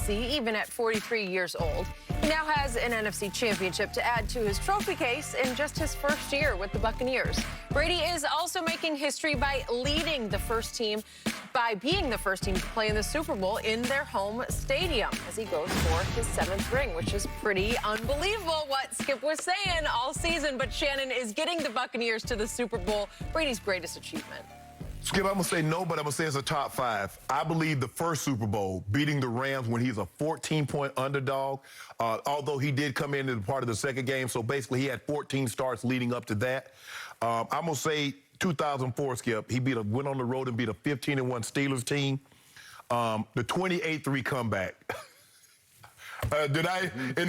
Even at 43 years old. He now has an NFC championship to add to his trophy case in just his first year with the Buccaneers. Brady is also making history by being the first team to play in the Super Bowl in their home stadium as he goes for his 7th ring, which is pretty unbelievable what Skip was saying all season. But Shannon is getting the Buccaneers to the Super Bowl, Brady's greatest achievement. Skip, I'm going to say no, but I'm going to say it's a top 5. I believe the first Super Bowl, beating the Rams when he's a 14-point underdog, although he did come in as part of the second game, so basically he had 14 starts leading up to that. I'm going to say 2004, Skip. He went on the road and beat a 15-1 Steelers team. The 28-3 comeback. In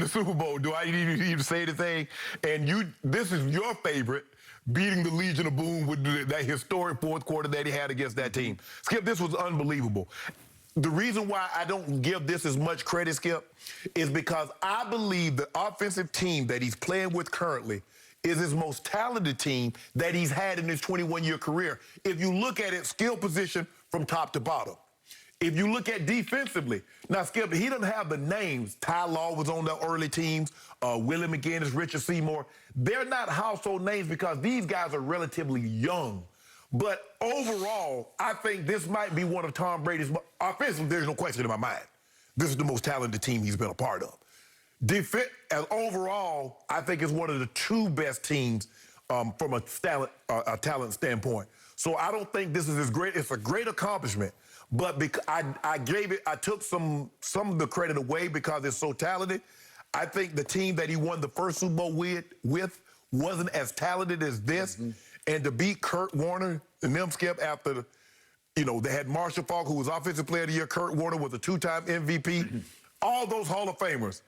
the Super Bowl, do I need you to say anything? And this is your favorite, beating the Legion of Boom with that historic fourth quarter that he had against that team. Skip, this was unbelievable. The reason why I don't give this as much credit, Skip, is because I believe the offensive team that he's playing with currently is his most talented team that he's had in his 21-year career. If you look at it, skill position from top to bottom. If you look at defensively, now, Skip, he doesn't have the names. Ty Law was on the early teams, Willie McGinnis, Richard Seymour. They're not household names because these guys are relatively young. But overall, I think this might be one of Tom Brady's offensive. There's no question in my mind. This is the most talented team he's been a part of. Overall, I think it's one of the 2 best teams from a talent standpoint. So I don't think this is as great. It's a great accomplishment. But because I took some of the credit away because it's so talented. I think the team that he won the first Super Bowl with wasn't as talented as this. Mm-hmm. And to beat Kurt Warner and them, Skip, after, they had Marshall Faulk, who was Offensive Player of the Year. Kurt Warner was a 2-time MVP. Mm-hmm. All those Hall of Famers.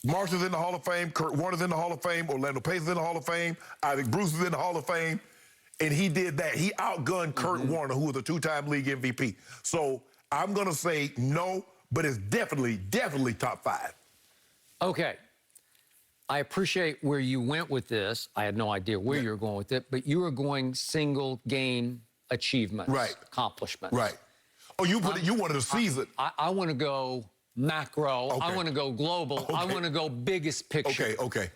Marshall's in the Hall of Fame. Kurt Warner's in the Hall of Fame. Orlando Pace's in the Hall of Fame. Isaac Bruce is in the Hall of Fame. And he did that. He outgunned Kurt Warner, who was a 2-time league MVP. So I'm going to say no, but it's definitely top 5. Okay. I appreciate where you went with this. I had no idea where you were going with it, but you were going single game achievements, accomplishments. Right. Oh, you wanted a season. I want to go macro. Okay. I want to go global. Okay. I want to go biggest picture. Okay.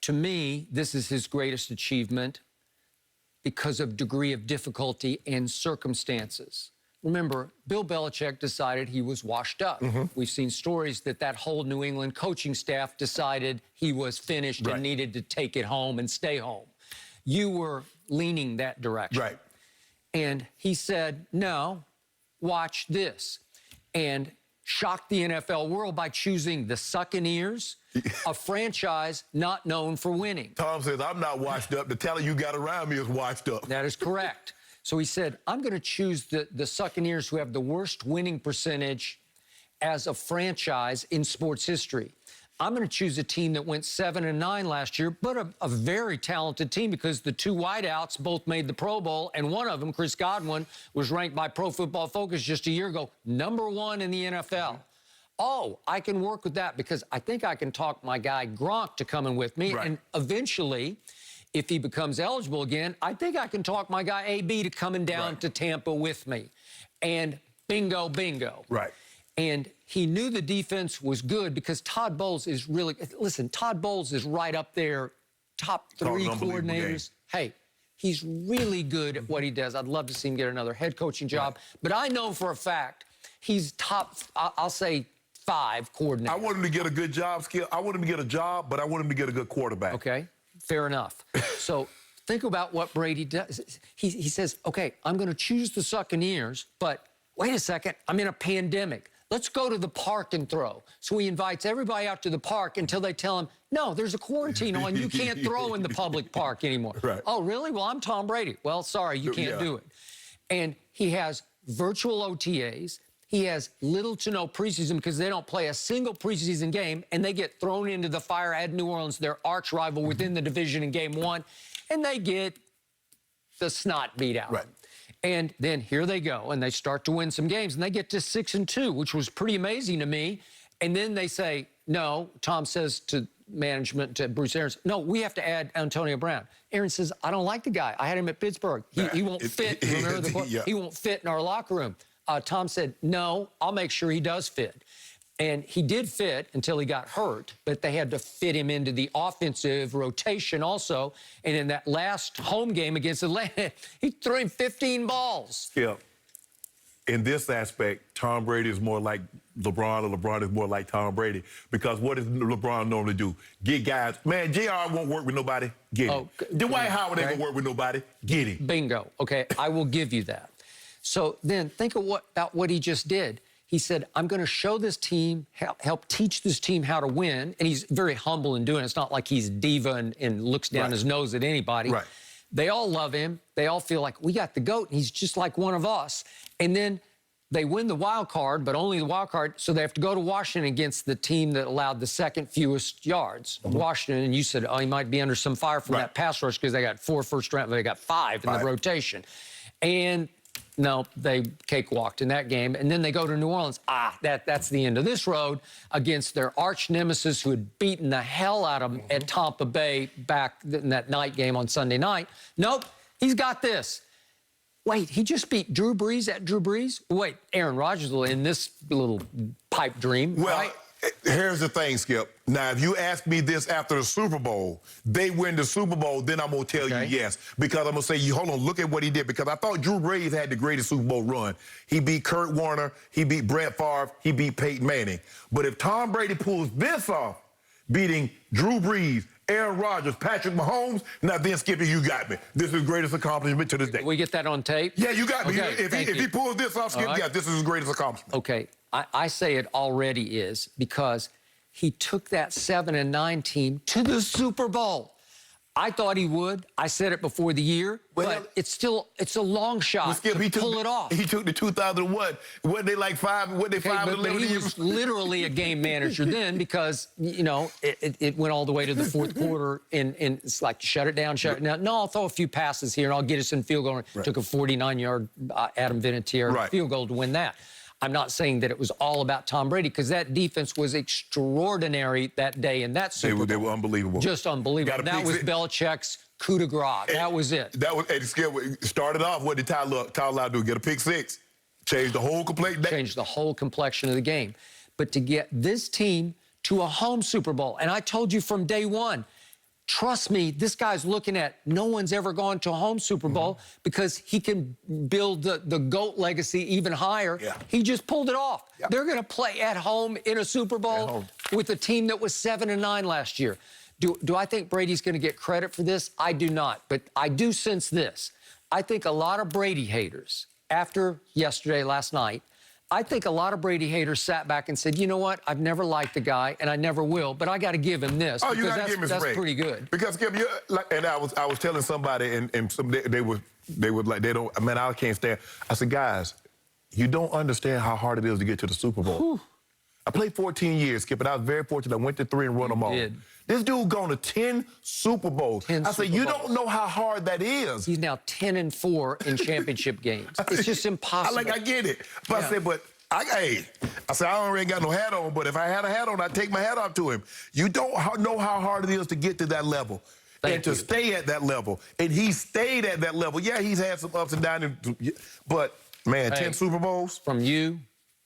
To me, this is his greatest achievement because of degree of difficulty and circumstances. Remember, Bill Belichick decided he was washed up. Mm-hmm. We've seen stories that whole New England coaching staff decided he was finished and needed to take it home and stay home. You were leaning that direction. Right. And he said, no, watch this. And shocked the NFL world by choosing the Succaneers, a franchise not known for winning. Tom says, I'm not washed up. The talent you got around me is washed up. That is correct. So he said, I'm going to choose the Succaneers, who have the worst winning percentage as a franchise in sports history. I'm going to choose a team that went 7-9 last year, but a very talented team because the 2 wideouts both made the Pro Bowl, and one of them, Chris Godwin, was ranked by Pro Football Focus just a year ago, #1 in the NFL. Oh, I can work with that because I think I can talk my guy Gronk to come in with me, and eventually, if he becomes eligible again, I think I can talk my guy AB to coming down to Tampa with me. And bingo, bingo. Right. And he knew the defense was good because Todd Bowles is really, listen, Todd Bowles is right up there, top 3 coordinators. Hey, he's really good at what he does. I'd love to see him get another head coaching job. But I know for a fact he's top, I'll say, 5 coordinators. I want him to get a good job, Skip. I want him to get a job, but I want him to get a good quarterback. Okay, fair enough. So think about what Brady does. He says, okay, I'm going to choose the Succaneers, but wait a second, I'm in a pandemic. Let's go to the park and throw. So he invites everybody out to the park until they tell him, no, there's a quarantine on. You can't throw in the public park anymore. Right. Oh, really? Well, I'm Tom Brady. Well, sorry, you can't do it. And he has virtual OTAs. He has little to no preseason because they don't play a single preseason game, and they get thrown into the fire at New Orleans, their arch rival within the division in game 1, and they get the snot beat out. Right. And then here they go, and they start to win some games, and they get to 6-2, which was pretty amazing to me. And then they say, no, Tom says to management, to Bruce Arians, no, we have to add Antonio Brown. Aaron says, I don't like the guy. I had him at Pittsburgh. He won't fit. Remember the quote? He won't fit in our locker room. Tom said, no, I'll make sure he does fit. And he did fit until he got hurt, but they had to fit him into the offensive rotation also. And in that last home game against Atlanta, he threw him 15 balls. Yeah. In this aspect, Tom Brady is more like LeBron, or LeBron is more like Tom Brady. Because what does LeBron normally do? Get guys. Man, JR won't work with nobody. Get him. Dwight Howard ain't gonna work with nobody. Get him. Bingo. Okay, I will give you that. So then think of about what he just did. He said, I'm going to show this team, help teach this team how to win. And he's very humble in doing it. It's not like he's diva and looks down his nose at anybody. Right. They all love him. They all feel like, we got the GOAT, and he's just like one of us. And then they win the wild card, but only the wild card, so they have to go to Washington against the team that allowed the second fewest yards. Washington, and you said, oh, he might be under some fire from that pass rush because they got 4 first round, they got 5 in the rotation. And no, they cakewalked in that game. And then they go to New Orleans. That's the end of this road against their arch nemesis who had beaten the hell out of them at Tampa Bay back in that night game on Sunday night. Nope, he's got this. Wait, he just beat Drew Brees at Drew Brees? Wait, Aaron Rodgers will in this little pipe dream, right? Here's the thing, Skip. Now, if you ask me this after the Super Bowl, they win the Super Bowl, then I'm going to tell you yes. Because I'm going to say, hold on, look at what he did. Because I thought Drew Brees had the greatest Super Bowl run. He beat Kurt Warner. He beat Brett Favre. He beat Peyton Manning. But if Tom Brady pulls this off, beating Drew Brees, Aaron Rodgers, Patrick Mahomes, now then, Skippy, you got me. This is his greatest accomplishment to this day. Can we get that on tape? Yeah, you got me. Okay, If he pulls this off, Skip, yeah, this is his greatest accomplishment. Okay, I say it already is because he took that 7-9 team to the Super Bowl. I thought he would. I said it before the year, but it's a long shot to pull it off. He took the 2001. What they like 5? What they 5 but he was literally a game manager then because you know it went all the way to the fourth quarter and it's like shut it down. No, I'll throw a few passes here and I'll get us in field goal. Took a 49-yard Adam Vinatieri field goal to win that. I'm not saying that it was all about Tom Brady because that defense was extraordinary that day in that Super Bowl. They were unbelievable. Just unbelievable. That was Belichick's coup de grace. That was it. That was, and it started off, what did Tyler do? Get a pick 6. Changed the whole complexion. Changed the whole complexion of the game. But to get this team to a home Super Bowl, and I told you from day one, trust me, this guy's looking at no one's ever gone to a home Super Bowl because he can build the GOAT legacy even higher. He just pulled it off. They're going to play at home in a Super Bowl with a team that was 7-9 last year. Do I think Brady's going to get credit for this? I do not. But I do sense this. I think a lot of Brady haters, after yesterday, last night, I think a lot of Brady haters sat back and said, you know what? I've never liked the guy, and I never will, but I got to give him this. Oh, you got to give him that's pretty good. Because, Skip, and I was telling somebody, and they were like, they don't, man, I can't stand. I said, guys, you don't understand how hard it is to get to the Super Bowl. Whew. I played 14 years, Skip, and I was very fortunate. I went to 3 and won them all. This dude gone to 10 Super Bowls. I said, you don't know how hard that is. He's now 10-4 in championship games. It's just impossible. I get it. But I said, but I said, I already got no hat on, but if I had a hat on, I'd take my hat off to him. You don't know how hard it is to get to that level. And to stay at that level. And he stayed at that level. Yeah, he's had some ups and downs, but, man, 10 Super Bowls? From you,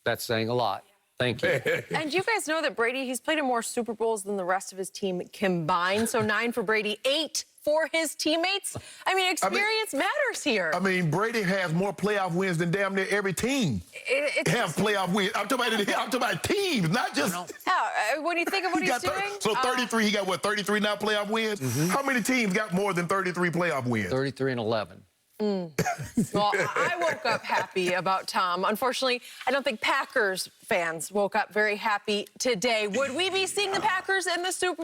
that's saying a lot. Thank you. And you guys know that Brady, he's played in more Super Bowls than the rest of his team combined. So 9 for Brady, 8 for his teammates. I mean, experience matters here. I mean, Brady has more playoff wins than damn near every team. Have playoff wins. I'm talking about teams, not just. When you think of what he's doing. So 33, he got what, 33 now playoff wins? How many teams got more than 33 playoff wins? 33 and 11. Well, I woke up happy about Tom. Unfortunately, I don't think Packers fans woke up very happy today. Would we be seeing the Packers in the Super Bowl?